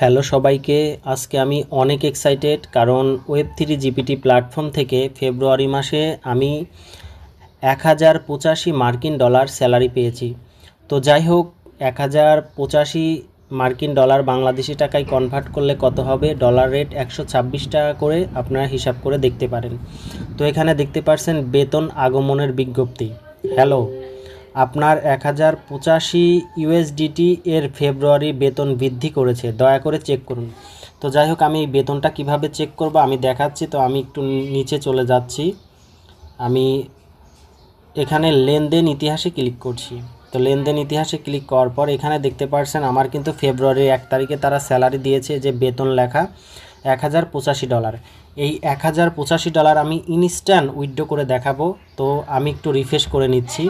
Hello সবাইকে, আজকে আমি অনেক এক্সাইটেড কারণ ওয়েব3 জিপিটি প্ল্যাটফর্ম থেকে ফেব্রুয়ারি মাসে আমি 1085 মার্কিন ডলার স্যালারি পেয়েছি। তো যাই হোক, 1085 মার্কিন ডলার বাংলাদেশি টাকায় কনভার্ট করলে কত হবে? ডলার রেট 126 টাকা করে আপনারা হিসাব করে দেখতে পারেন। তো এখানে দেখতে পাচ্ছেন বেতন আগমনের বিজ্ঞপ্তি। হ্যালো, আপনার 1085 ইউএসডিটি এর ফেব্রুয়ারি বেতন বৃদ্ধি করেছে, দয়া করে চেক করুন। তো যাই হোক, আমি বেতনটা কিভাবে চেক করব আমি দেখাচ্ছি। তো আমি একটু নিচে চলে যাচ্ছি, আমি এখানে লেনদেন ইতিহাসে ক্লিক করছি। তো লেনদেন ইতিহাসে ক্লিক করার পর এখানে দেখতে পাচ্ছেন আমার কিন্তু ফেব্রুয়ারির 1 তারিখে তারা স্যালারি দিয়েছে, যে বেতন লেখা $1085। এই $1085 আমি ইনস্ট্যান্ট উইথড্র করে দেখাবো। তো আমি একটু রিফ্রেশ করে নিচ্ছি।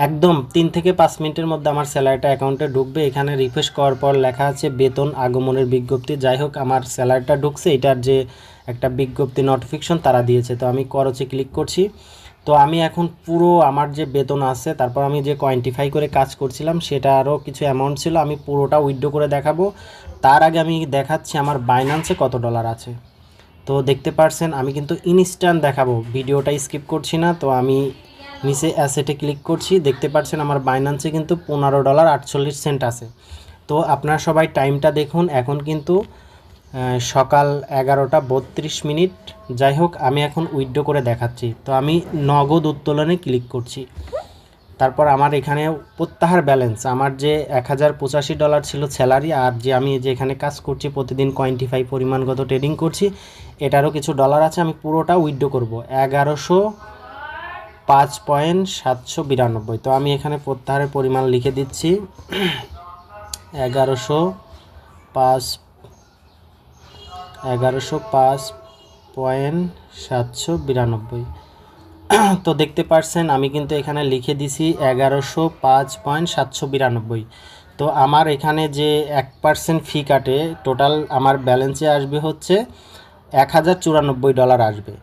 একদম 3 থেকে 5 মিনিটের মধ্যে আমার স্যালারিটা অ্যাকাউন্টে ঢুকবে। এখানে রিফ্রেশ করার পর লেখা আছে বেতন আগমনের বিজ্ঞপ্তি। যাই হোক, আমার স্যালারিটা ঢুকছে, এটার যে একটা বিজ্ঞপ্তি নোটিফিকেশন তারা দিয়েছে। তো আমি করচে ক্লিক করছি। তো আমি এখন পুরো আমার যে বেতন আছে, তারপর আমি যে কোয়ান্টিফাই করে কাজ করছিলাম সেটা আরও কিছু অ্যামাউন্ট ছিল, আমি পুরোটা উইথড্র করে দেখাবো। তার আগে আমি দেখাচ্ছি আমার বাইন্যান্সে কত ডলার আছে। তো দেখতে পাচ্ছেন আমি কিন্তু ইনস্ট্যান্ট দেখাবো, ভিডিওটা স্কিপ করছি না। তো আমি নিচে অ্যাসেটে ক্লিক করছি, দেখতে পাচ্ছেন আমার বাইন্যান্সে কিন্তু $15.48 আছে। তো আপনারা সবাই টাইমটা দেখুন, এখন কিন্তু সকাল 11টা 32 মিনিট। যাই হোক, আমি এখন উইথড্র করে দেখাচ্ছি। তো আমি নগদ উত্তোলনে ক্লিক করছি। তারপর আমার এখানে প্রত্যাহার ব্যালেন্স, আমার যে $1085 ছিল স্যালারি, আর যে আমি যে এখানে কাজ করছি প্রতিদিন কোয়ান্টিফাই পরিমাণগত ট্রেডিং করছি, এটারও কিছু ডলার আছে। আমি পুরোটা উইথড্র করব 1105.792। তো আমি এখানে প্রত্যাহারের পরিমাণ লিখে দিচ্ছি 1105.792। তো দেখতে পাচ্ছেন আমি কিন্তু এখানে লিখে দিছি 1105.792। তো আমার এখানে যে 1% ফি কাটে, টোটাল আমার ব্যালেন্সে আসবে হচ্ছে $1094 আসবে।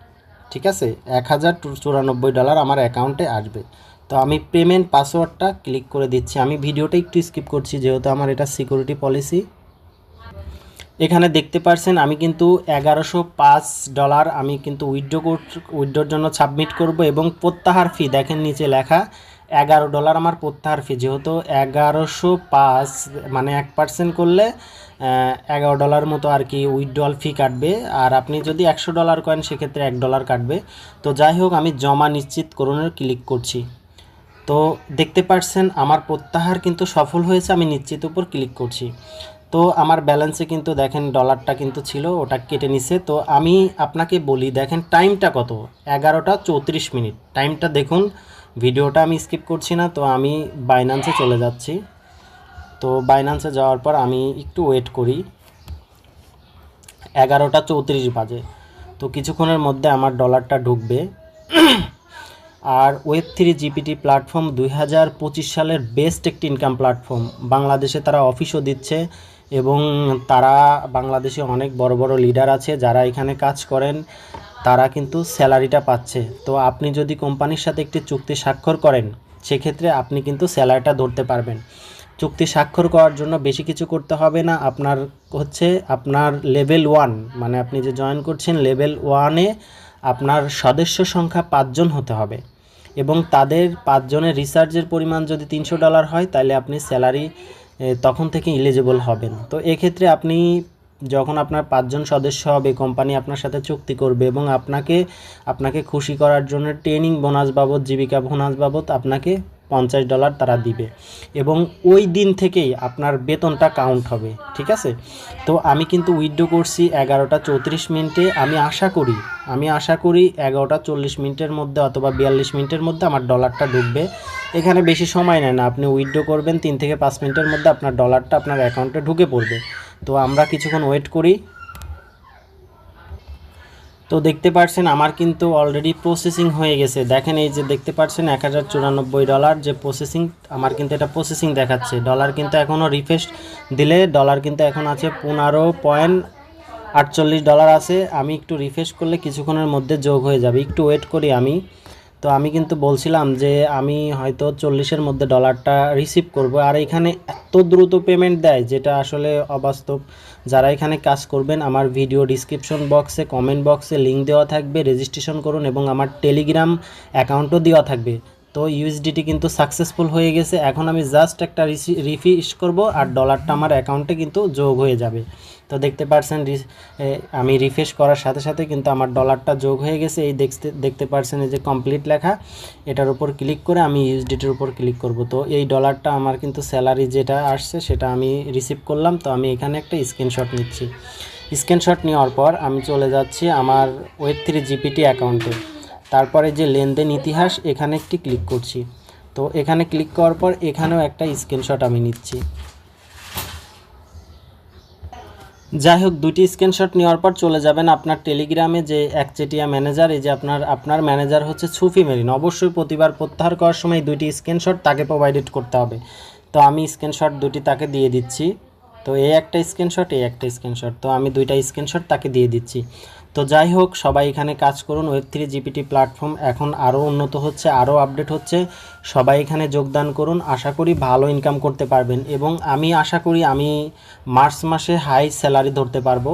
ঠিক আছে, $1094 আমার অ্যাকাউন্টে আসবে। তো আমি পেমেন্ট পাসওয়ার্ডটা ক্লিক করে দিচ্ছি। আমি ভিডিওটা একটু স্কিপ করছি যেহেতু আমার এটা সিকিউরিটি পলিসি। এখানে দেখতে পাচ্ছেন আমি কিন্তু $1105 আমি কিন্তু উইথড্রোর জন্য সাবমিট করব, এবং প্রত্যাহার ফি দেখেন নিচে লেখা $11 আমার প্রত্যাহার ফি। যেহেতু 1105 মানে 1% করলে $11 মতো আর কি উইথড্রল ফি কাটবে, আর আপনি যদি $100 করেন সেক্ষেত্রে $1 কাটবে। তো যাই হোক, আমি জমা নিশ্চিতকরণের ক্লিক করছি। তো দেখতে পাচ্ছেন আমার প্রত্যাহার কিন্তু সফল হয়েছে, আমি নিশ্চিত উপর ক্লিক করছি। তো আমার ব্যালেন্সে কিন্তু দেখেন ডলারটা কিন্তু ছিল, ওটা কেটে নিছে। তো আমি আপনাকে বলি, দেখেন টাইমটা কত, 11টা 34 মিনিট। টাইমটা দেখুন, ভিডিওটা আমি স্কিপ করছি না। তো আমি বাইন্যান্সে চলে যাচ্ছি। তো বাইন্যান্সে যাওয়ার পর আমি একটু ওয়েট করি, 11টা 34 বাজে। তো কিছুক্ষণের মধ্যে আমার ডলারটা ঢুকবে। আর ওয়েব3 জিপিটি প্ল্যাটফর্ম 2025 সালের বেস্ট একটি ইনকাম প্ল্যাটফর্ম। বাংলাদেশে তারা অফিসও দিচ্ছে, এবং তারা বাংলাদেশে অনেক বড় বড় লিডার আছে যারা এখানে কাজ করেন, তারা কিন্তু স্যালারিটা পাচ্ছে। তো আপনি যদি কোম্পানির সাথে একটি চুক্তি স্বাক্ষর করেন, সেক্ষেত্রে আপনি কিন্তু স্যালারিটা ধরতে পারবেন। চুক্তি স্বাক্ষর করার জন্য বেশি কিছু করতে হবে না। আপনার হচ্ছে আপনার লেভেল 1, মানে আপনি যে জয়েন করছেন লেভেল 1-এ আপনার সদস্য সংখ্যা 5 জন হতে হবে, এবং তাদের 5 জনের রিসার্চের পরিমাণ যদি $300 হয়, তাহলে আপনি স্যালারি তখন থেকে এলিজিবল হবেন। তো এক্ষেত্রে আপনি যখন আপনার 5 জন সদস্য হবে, কোম্পানি আপনার সাথে চুক্তি করবে, এবং আপনাকে খুশি করার জন্য ট্রেনিং বোনাস বাবদ, জীবিকা বোনাস বাবদ আপনাকে $50 তারা দিবে, এবং ওই দিন থেকেই আপনার বেতনটা কাউন্ট হবে। ঠিক আছে, তো আমি কিন্তু উইথড্র করছি 11টা 34 মিনিটে। আমি আশা করি 11টা 40 মিনিটের মধ্যে অথবা 42 মিনিটের মধ্যে আমার ডলারটা ঢুকবে। এখানে বেশি সময় নেয় না, আপনি উইথড্র করবেন 3 থেকে 5 মিনিটের মধ্যে আপনার ডলারটা আপনার অ্যাকাউন্টে ঢুকে পড়বে। তো আমরা কিছুক্ষণ ওয়েট করি। তো দেখতে পাচ্ছেন আমার কিন্তু অলরেডি প্রসেসিং হয়ে গেছে। দেখেন এই যে দেখতে পাচ্ছেন $1094 যে প্রসেসিং, আমার কিন্তু এটা প্রসেসিং দেখাচ্ছে। ডলার কিন্তু এখনও রিফ্রেশ দিলে ডলার কিন্তু এখন আছে $15.48 আছে। আমি একটু রিফ্রেশ করলে কিছুক্ষণের মধ্যে যোগ হয়ে যাবে, একটু ওয়েট করি আমি। তো আমি কিন্তু বলছিলাম যে আমি হয়তো 40-এর মধ্যে ডলারটা রিসিভ করব, আর এখানে এত দ্রুত পেমেন্ট দেয় যেটা আসলে অবাস্তব। যারা এখানে কাজ করবেন, আমার ভিডিও ডিসক্রিপশন বক্সে কমেন্ট বক্সে লিঙ্ক দেওয়া থাকবে, রেজিস্ট্রেশন করুন, এবং আমার টেলিগ্রাম অ্যাকাউন্টও দেওয়া থাকবে। তো ইউএসডিটি কিন্তু সাকসেসফুল হয়ে গেছে। এখন আমি জাস্ট একটা রিফ্রেশ করব আর ডলারটা আমার অ্যাকাউন্টে কিন্তু যোগ হয়ে যাবে। তো দেখতে পাচ্ছেন আমি রিফ্রেশ করার সাথে সাথে কিন্তু আমার ডলারটা যোগ হয়ে গেছে। এই দেখতে পাচ্ছেন এই যে কমপ্লিট লেখা, এটার উপর ক্লিক করে আমি ইউএসডিটির উপর ক্লিক করব। তো এই ডলারটা আমার কিন্তু স্যালারি যেটা আসছে সেটা আমি রিসিভ করলাম। তো আমি এখানে একটা স্ক্রিনশট নিচ্ছি। স্ক্রিনশট নেওয়ার পর আমি চলে যাচ্ছি আমার ওয়েব3 জিপিটি অ্যাকাউন্টে। তারপরে যে লেনদেন ইতিহাস এখানে একটি ক্লিক করছি। তো এখানে ক্লিক করার পর এখানেও একটা স্ক্রিনশট আমি নিচ্ছি। যাই হোক, দুটি স্ক্রিনশট নেওয়ার পর চলে যাবেন আপনার টেলিগ্রামে যে একচেটিয়া ম্যানেজার, এই যে আপনার ম্যানেজার হচ্ছে সুফি মেরিন। অবশ্যই প্রতিবার প্রত্যাহার করার সময় দুটি স্ক্রিনশট তাকে প্রোভাইডেড করতে হবে। তো আমি স্ক্রিনশট দুটি তাকে দিয়ে দিচ্ছি। তো এই একটা স্ক্রিনশট, এই একটা স্ক্রিনশট, তো আমি দুইটা স্ক্রিনশট তাকে দিয়ে দিচ্ছি। তো যাই হোক, সবাই এখানে কাজ করুন। ওয়েব3 জিপিটি প্ল্যাটফর্ম এখন আরও উন্নত হচ্ছে, আরও আপডেট হচ্ছে। সবাই এখানে যোগদান করুন। আশা করি ভালো ইনকাম করতে পারবেন, এবং আমি আশা করি আমি মার্চ মাসে হাই স্যালারি ধরতে পারবো।